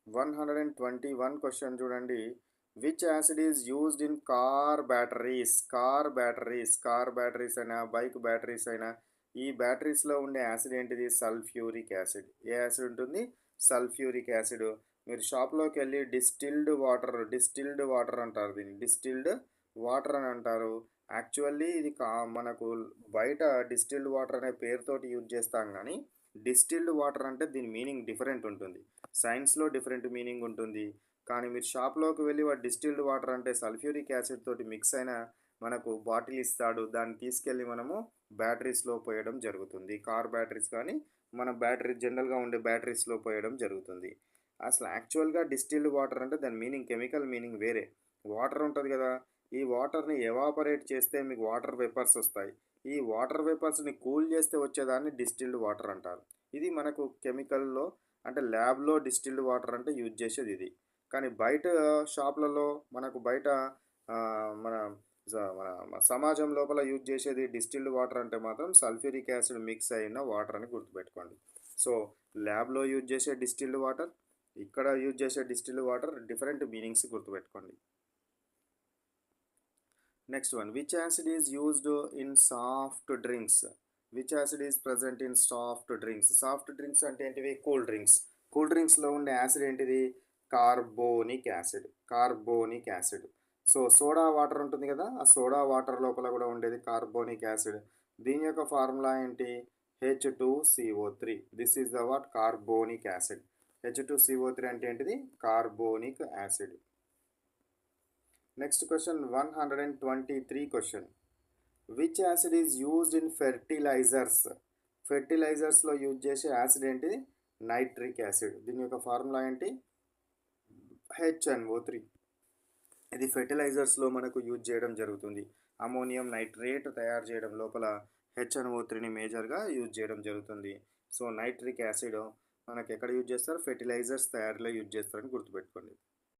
121 question చూడండి. Which acid is used in car batteries అయినా bike batteries అయినా ఈ బ్యాటరీస్లో ఉండే యాసిడ్ ఏంటిది? Sulphuric acid. ఏ యాసిడ్ ఉంటుంది? Sulphuric acid. మీరు షాప్లోకి వెళ్ళి డిస్టిల్డ్ వాటర్ అంటారు, దీన్ని డిస్టిల్డ్ వాటర్ అని అంటారు. యాక్చువల్లీ ఇది మనకు బయట డిస్టిల్డ్ వాటర్ అనే పేరుతోటి యూజ్ చేస్తాం, కానీ డిస్టిల్డ్ వాటర్ అంటే దీని మీనింగ్ డిఫరెంట్ ఉంటుంది. సైన్స్లో డిఫరెంట్ మీనింగ్ ఉంటుంది. కానీ మీరు షాప్లోకి వెళ్ళి వాడు డిస్టిల్డ్ వాటర్ అంటే సల్ఫ్యూరిక్ యాసిడ్ తోటి మిక్స్ అయిన మనకు బాటిల్ ఇస్తాడు. దాన్ని తీసుకెళ్ళి మనము బ్యాటరీస్లో పోయడం జరుగుతుంది. కార్ బ్యాటరీస్ కానీ మన బ్యాటరీ జనరల్గా ఉండే బ్యాటరీస్లో పోయడం జరుగుతుంది. అసలు యాక్చువల్గా డిస్టిల్డ్ వాటర్ అంటే దాని మీనింగ్, కెమికల్ మీనింగ్ వేరే. వాటర్ ఉంటుంది కదా, ఈ వాటర్ని ఎవాపరేట్ చేస్తే మీకు వాటర్ వేపర్స్ వస్తాయి. ఈ వాటర్ వేపర్స్ని కూల్ చేస్తే వచ్చేదాన్ని డిస్టిల్డ్ వాటర్ అంటారు. ఇది మనకు కెమికల్లో అంటే ల్యాబ్లో డిస్టిల్డ్ వాటర్ అంటే యూజ్ చేసేది ఇది. కానీ బయట షాప్లలో మనకు బయట ఆ, మన మన సమాజం లోపల యూజ్ చేసేది డిస్టిల్డ్ వాటర్ అంటే మాత్రం సల్ఫ్యూరిక్ యాసిడ్ మిక్స్ అయిన వాటర్ అని గుర్తుపెట్టుకోండి. సో ల్యాబ్లో యూజ్ చేసే డిస్టిల్డ్ వాటర్, ఇక్కడ యూజ్ చేసే డిస్టిల్డ్ వాటర్ డిఫరెంట్ మీనింగ్స్ గుర్తుపెట్టుకోండి. Next one, which acid is used in soft drinks? Which acid is present in soft drinks? Soft drinks అంటే ఏంటివి? Cool drinks. కూల్ డ్రింక్స్లో ఉండే యాసిడ్ ఏంటిది? Carbonic acid. So soda water ఉంటుంది కదా, ఆ soda water లోపల కూడా ఉండేది కార్బోనిక్ యాసిడ్. దీని యొక్క ఫార్ములా ఏంటి? H2CO3. This is the what? Carbonic acid. H2CO3 అంటే ఏంటిది? Carbonic acid. Next question 123 question. Which acid is used in fertilisers? ఫెర్టిలైజర్స్లో యూజ్ చేసే యాసిడ్ ఏంటి? Nitric acid. దీని యొక్క ఫార్ములా ఏంటి? HNO3. ఇది ఫెర్టిలైజర్స్లో మనకు యూజ్ చేయడం జరుగుతుంది. అమోనియం నైట్రేట్ తయారు చేయడం లోపల HNO3ని మేజర్గా యూజ్ చేయడం జరుగుతుంది. సో నైట్రిక్ యాసిడ్ మనకు ఎక్కడ యూజ్ చేస్తారు? ఫెర్టిలైజర్స్ తయారీలో యూజ్ చేస్తారని గుర్తుపెట్టుకోండి.